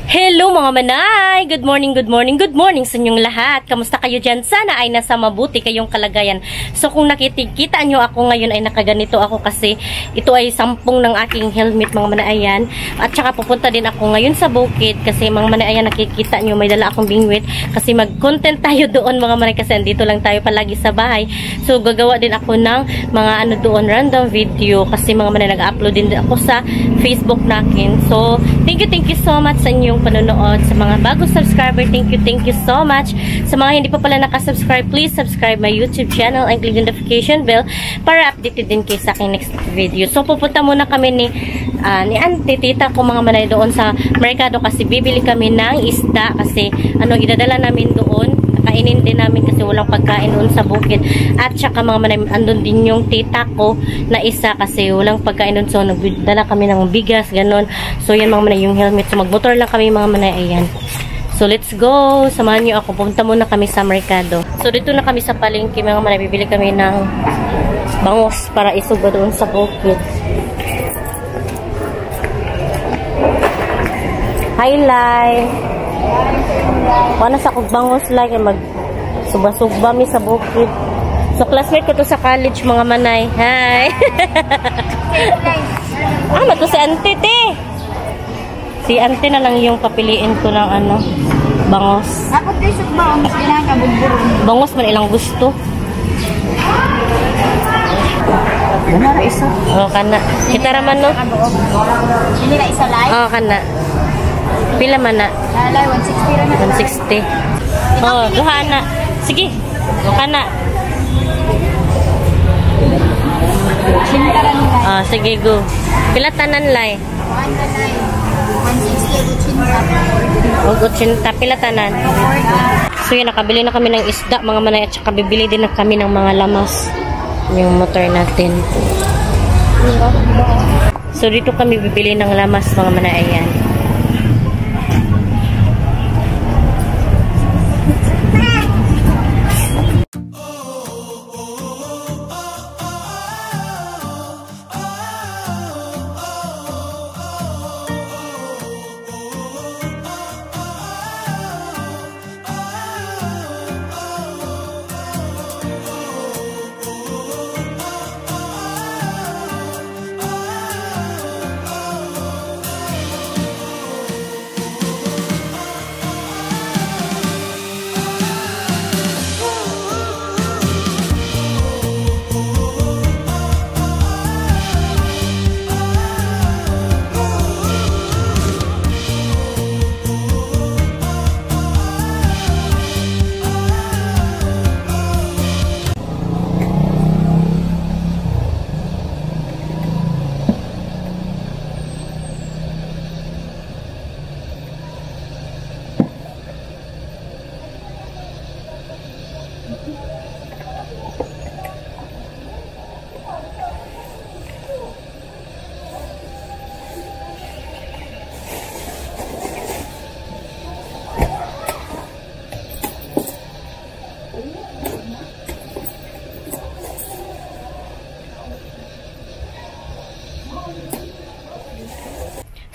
Hello mga manay! Good morning, good morning, good morning sa inyong lahat. Kamusta kayo dyan? Sana ay nasa mabuti kayong kalagayan. So kung nakikita nyo ako ngayon ay nakaganito ako kasi ito ay sampung ng aking helmet mga manayan. At saka pupunta din ako ngayon sa bukid kasi mga manayan nakikita nyo may dala akong bingwit kasi mag-content tayo doon mga manay kasi andito lang tayo palagi sa bahay. So gagawa din ako ng mga doon random video kasi mga manay nag-upload din ako sa Facebook nakin. So thank you so much sa inyong panonood. Sa mga bagong subscriber, thank you so much. Sa mga hindi pa pala nakasubscribe, please subscribe my YouTube channel and click the notification bell para updated din kayo sa aking next video. So pupunta muna kami ni auntie, tita ko mga manay doon sa merkado kasi bibili kami ng isda kasi idadala namin doon. Kainin din namin kasi walang pagkain doon sa bukid. At saka mga manay, andun din yung tita ko na isa kasi walang pagkain doon. So nagdala kami ng bigas, ganon. So yan mga manay yung helmet. So magmotor lang kami mga manay, ayan. So let's go. Samahan niyo ako. Pumunta muna kami sa merkado. So dito na kami sa palengke mga manay. Bibili kami ng bangos para isugo doon sa bukid. Highlight. Wala sa kugbangos lagi mag suba-suba mi sa bukid. So classmate ko to sa college mga manay. Hi. Mato si auntie te. Si auntie na lang yung papiliin ko ng bangos. Ako din sa bangos ginagabugburo. Bangos man ilang gusto. Ano ra isa? Oh kana. Kita ra man no. Hindi ra isa live. Oh kana. Pila man na? Alay, 160 rin na. 160. Oh, duha na. Sige. Duha na. Sinta rin nila. Ah, sige, go. Pila tanan lay? 160, 80. 80. Pila tanan? So, yun, nakabili na kami ng isda, mga manay, at saka bibili din na kami ng mga lamas. Yung motor natin. So, dito kami bibili ng lamas, mga manay, ayan.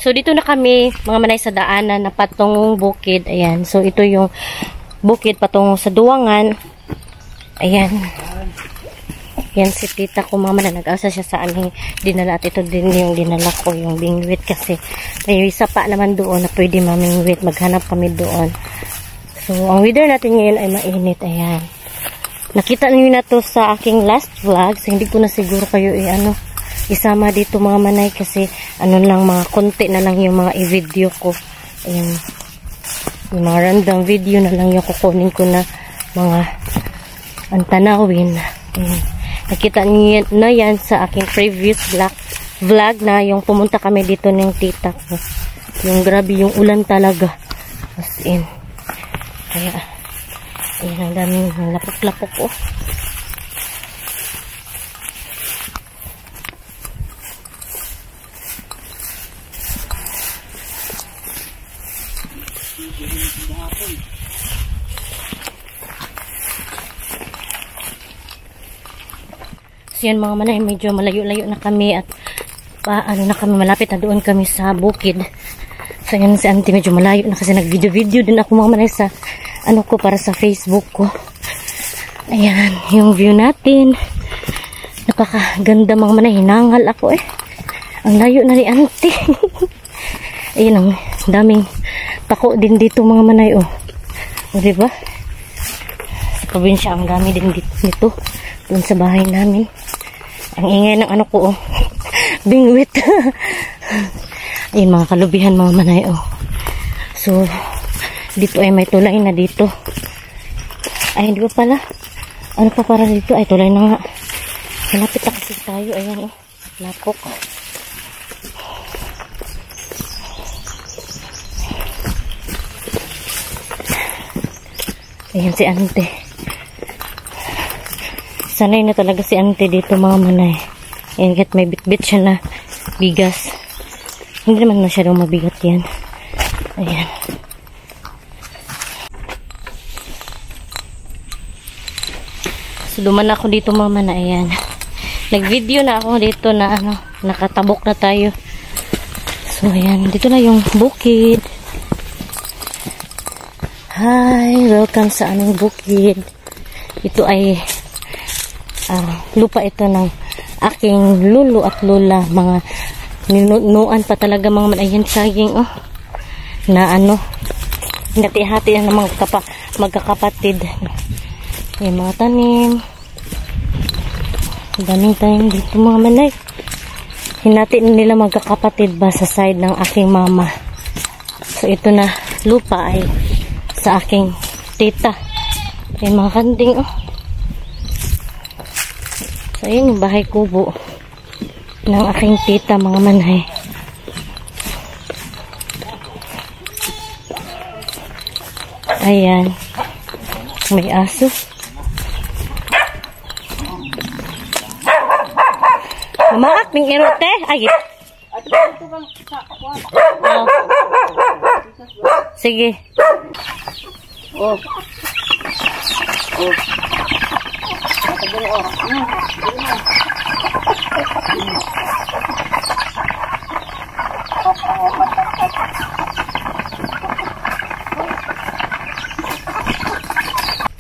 So, dito na kami, mga manay, sa daanan na patungong bukid. Ayan. So, ito yung bukid patungong sa duwangan. Ayan. Yan si tita ko, mga manay. Nag-asa siya sa aming dinala. At ito din yung dinala ko, yung bingwit. Kasi may isa pa naman doon na pwede mamingwit. Maghanap kami doon. So, ang weather natin ngayon ay mainit. Ayan. Nakita niyo na to sa aking last vlog. So, hindi ko na siguro kayo isama dito mga manay kasi lang mga konti na lang yung mga i-video ko. Ayan. Yung mga random video na lang yung kukunin ko na mga antanawin. Ayan. Nakita niyo na yan sa aking previous vlog na yung pumunta kami dito ng tita ko. Yung grabe yung ulan talaga. As in. Kaya ayan, ang daming lapok-lapok ko. So yan mga manay, medyo malayo-layo na kami at na kami, malapit na doon kami sa bukid. So yan si auntie, medyo malayo na kasi nag-video-video din ako mga manay sa ano ko, para sa Facebook ko. Ayan, yung view natin. Napakaganda mga manay. Hinangal ako eh. Ang layo na ni auntie. Ayan, ang daming pako din dito mga manay. O, diba? Sa probinsya, ang dami din dito. Doon sa bahay namin. Ang ingay ng ano ko, oh. Bingwit. Ayan, mga kalubihan mga manay, oh. So, dito ay may tulay na dito. Ay, hindi ba pala? Ano pa para dito? Ay, tulay na nga. Malapit na kasi tayo. Ayan, oh. Lapok. Ayan si ante. Sanay na talaga si ante dito mga manay. Ayan, kahit may bit-bit siya na bigas. Hindi naman masyadong mabigat yan. Ayan. So, duman ako dito mga manay. Ayan. Nag-video na ako dito na ano, nakatabok na tayo. So, ayan. Dito na yung bukid. Hi! Welcome sa aming bukid. Ito ay lupa ito ng aking lolo at lola. Mga ninunuan pa talaga mga manayan saging, oh. Na ano, hinati-hati na ng mga magkakapatid. Yung mga tanim. Daming tanim dito mga manay. Hinati na nila magkakapatid ba sa side ng aking mama. So ito na lupa ay sa aking tita. Yung mga kanding, oh. So ayun yung bahay kubo ng aking tita mga manay. Ayan. May aso. Mamaak ng erote. Ay. Oh. Sige. Oh. Oh.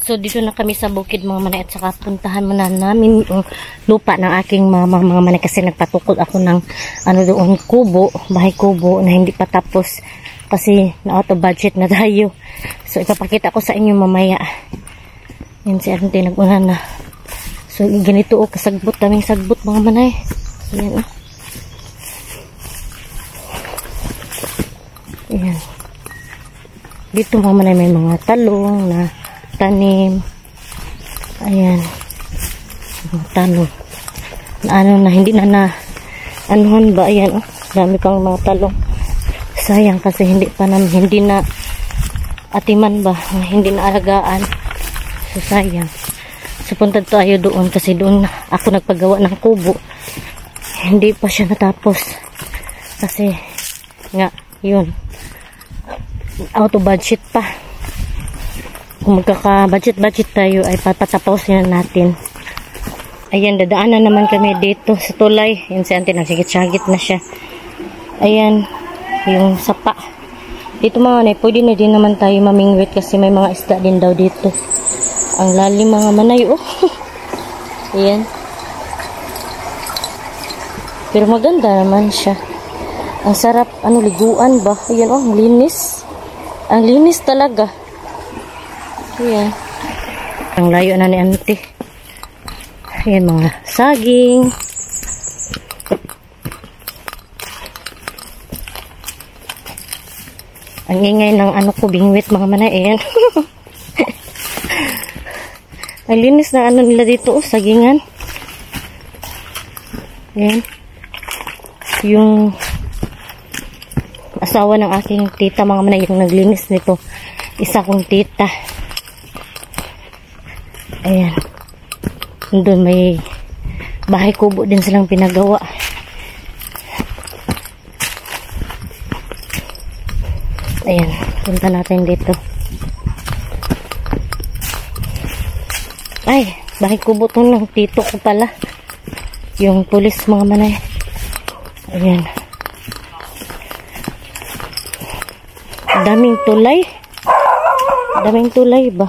So dito na kami sa bukid mga manay, at saka puntahan muna namin yung lupa ng aking mama mga manay, kasi nagpatukod ako ng ano doon, kubo, bahay kubo na hindi pa tapos kasi na out of budget na tayo. So ipapakita ko sa inyo mamaya. Yan si ate nag-una na. So ganito, oh, kasagbot, kaming sagbot mga manay. Ayan, oh. Ayan. Dito mga manay may mga talong na tanim. Ayan. Mga talong. Na ano na, hindi na anuhan ba? Ayan, oh. Dami pang mga talong. Sayang kasi hindi na atiman ba? Hindi na alagaan. So sayang. So punta tayo doon kasi doon ako nagpagawa ng kubo. Hindi pa siya natapos. Kasi nga, yun. Out of budget pa. Kung magkaka-budget tayo ay papatapusin na natin. Ayan, dadaanan naman kami dito sa tulay. Yan si auntie, nagsigit-sagit na siya. Ayan, yung sapa. Dito mga manay, pwede na din naman tayo mamingwit kasi may mga isda din daw dito. Ang lalim mga manay, oh. Ayan. Pero maganda naman siya. Ang sarap, ano, liguan ba? Ayan, oh, ang linis. Ang linis talaga. Ayan. Ang layo na ni auntie. Ayan, mga saging. Ang ingay ng ano ko, bingwit mga manay. Ayan. Ang linis na ano nila dito, oh, sagingan. Ayan. Yung asawa ng aking tita mga manay, yung naglinis nito. Isa kong tita. Ayan. Doon may bahay kubo din silang pinagawa. Ayan. Punta natin dito. Ay, bahay kubo to ng tito ko pala. Yung pulis mga manay. Ayan. Daming tulay. Daming tulay ba?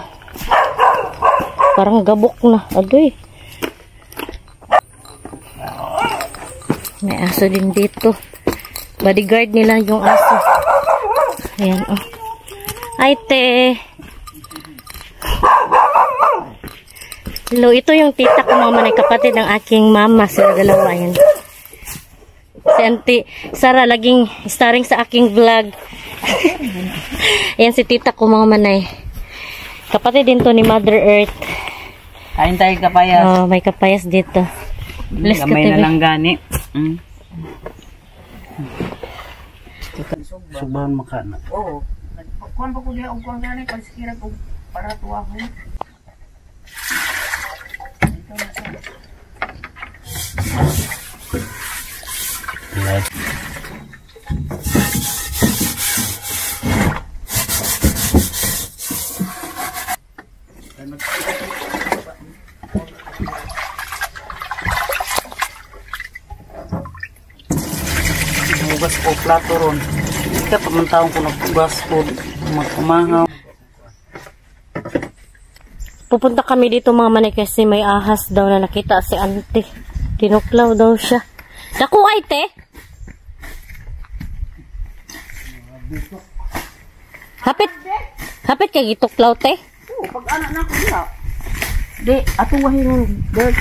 Parang gabok na. Adoy. May aso din dito. Bodyguard nila yung aso. Ayan, oh. Ay, te. Hello, ito yung tita ko, mga manay, kapatid ng aking mama. Sila dalawa, yan. Si Auntie Sara, laging starring sa aking vlog. Ayan si tita ko, mga manay. Kapatid din to ni Mother Earth. Kain tayo kapayas. Oh, may kapayas dito. Let's go, Gamay na TV. lang gani. Subahan makana. Oo. Kuan pa ko diya og kuan gani pagsikira ko para tuwa ko. Bugas ko plato ron. Ika pamantawang ko nagbugas ko magkumahaw. Pupunta kami dito, mga manay, kasi may ahas daw na nakita si Auntie. Tinuklaw daw siya. Naku, ay, te! Hapit! Hapit kay gituklaw, te? Oo, pag anak na ako diya. Di, atong wahinon. Dirt.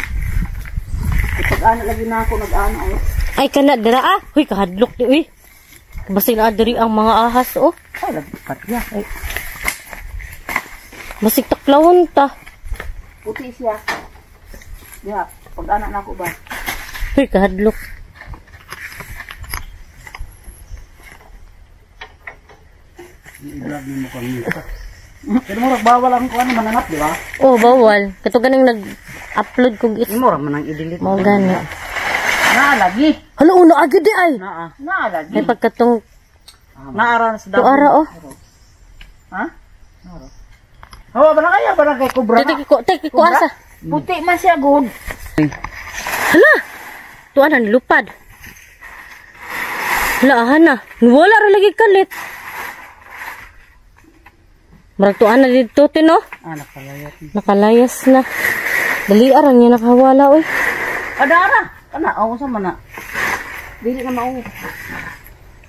Pag anak lagi na ako nag-ana. Ay, kana, dira ah! Huy, kahadlok di, uy! Basig na diri ang mga ahas, oh. Ay, lagi patya. Ay, Basig taklawon ta. puti siya. Diya, pag anak na ako ba? Huy, kahadlok. I-vlog mo kami. Pero mo bawal ang kuan mananap, di ba? Oh, bawal. Kato ganing nag-upload kong it. Mo ra manang i-delete. Mo gani. Na lagi. Hala, uno agad di ay! Na na lagi. May pagkatong Naara sa damo. tuara, oh. Ha? Naara. Hawa ba na kaya ba na kay kubra? Teki ko asa. Puti man siya good. Hala! Tuan na, nilupad. Hala, ahana. Wala rin lagi kalit. Marag tuan na dito, tino. Nakalayat. Nakalayas na. Dali arang niya nakawala, oy. Adara. Kana aw sa mana. Dili na mao.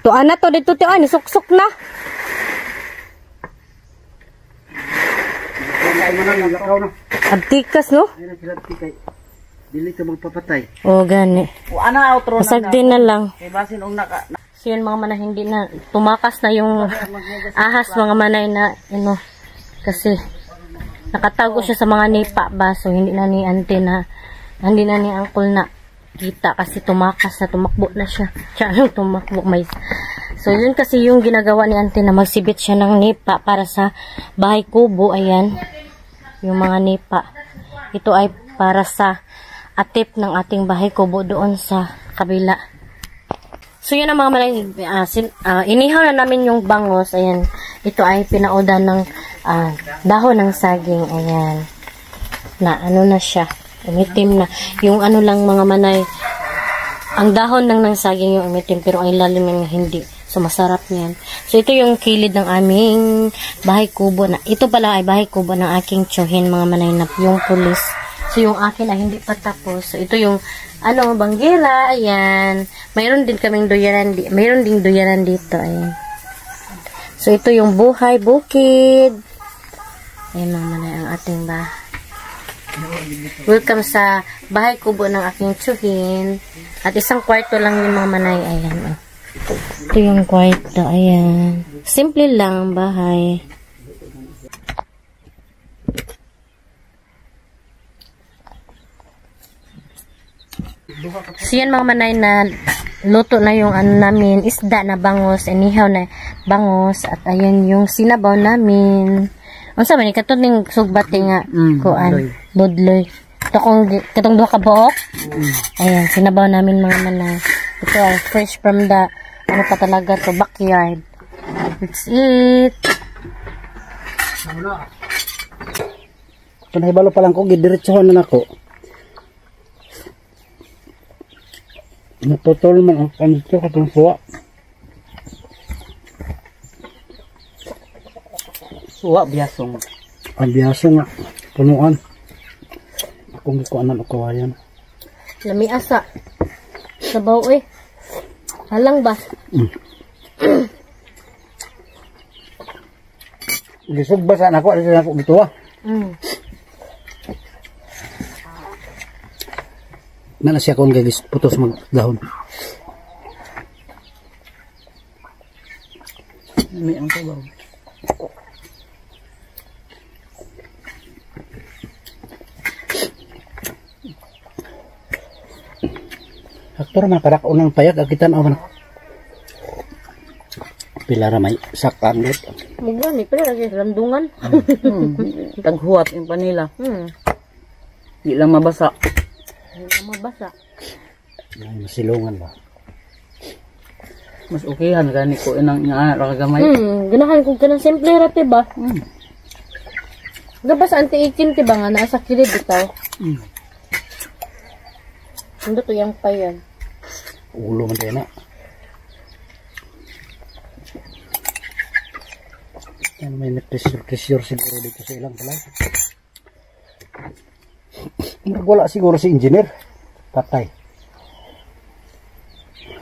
Tuan na to, dito, tuan. Suksok na. Kaya mo na lakaw na. Abtikas, no? Ay na sila tikay. Dili ka magpapatay. O, gani. O ana outro na. Pasag din na lang. Kay basin og naka. So yun, mga manay, hindi na tumakas na yung ahas, mga manay na, kasi nakatago siya sa mga nipa ba, so hindi na ni auntie na, hindi na ni uncle na kita kasi tumakas na, tumakbo na siya. Siya tumakbo, may. So yun kasi yung ginagawa ni auntie na magsibit siya ng nipa para sa bahay kubo, ayan, yung mga nipa. Ito ay para sa atip ng ating bahay kubo doon sa kabila. So, yun ang mga malay, inihaw na namin yung bangos. Ayan, ito ay pinaudan ng dahon ng saging. Ayan, na ano na siya, umitim na. Yung ano lang mga manay, ang dahon lang ng saging yung umitim, pero ang ilalim yung hindi. So, masarap yan. So, ito yung kilid ng aming bahay kubo. Ito pala ay bahay kubo ng aking tsuhin, mga manay, na yung pulis. So, yung akin ay hindi pa tapos. So, ito yung banggera, ayan. Mayroon din kaming duyaran, mayroon ding duyaran dito, ayan. So, ito yung buhay bukid. Ayan, mga manay, ang ating bahay. Welcome sa bahay kubo ng aking tsuhin. At isang kwarto lang yung mga manay, ayan. Ito yung kwarto, ayan. Simple lang ang bahay. So, yan mga manay, na luto na yung ano namin, isda na bangos, inihaw na bangos, at ayun yung sinabaw namin. Ang sabi ni, katuning sugbati nga, kuan, budloy. Ito kong, katong duha ka buok. Ayan, sinabaw namin mga manay. Ito ay fresh from the, ano pa talaga to, backyard. That's it. Panahibalo pa lang ko, gidiretsohan na ako. Natutol man ang kanito katong suwa. Suwa, biyasong. Ang biyaso nga. Punuan. Akong gikuanan o kawayan. Lami asa. Sabaw eh. Halang ba? Gisog ba saan ako? Ano saan ako gito ah? Na siya kung gagis putos magdahon. May ang sabaw. Aktor man karak unang payag agitan awan. Pila ra may sakang dit. Mugani, pero lagi landungan. Taghuwat yung panila. Di lang mabasa. Hindi mabasa. Ay, masilungan ba? Mas okayhan gani ko inang nga kagamay. Ganahan ko kanang simple rate ba? Gabas anti-18 tiba nga naa sa kilid bitaw. Hindi to yang payan. Ulo man tayo na. Yan, may pressure siguro dito sa ilang pala. Wala siguro si engineer. Patay.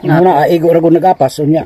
Nga na, aigo rago nag-apas. Unya.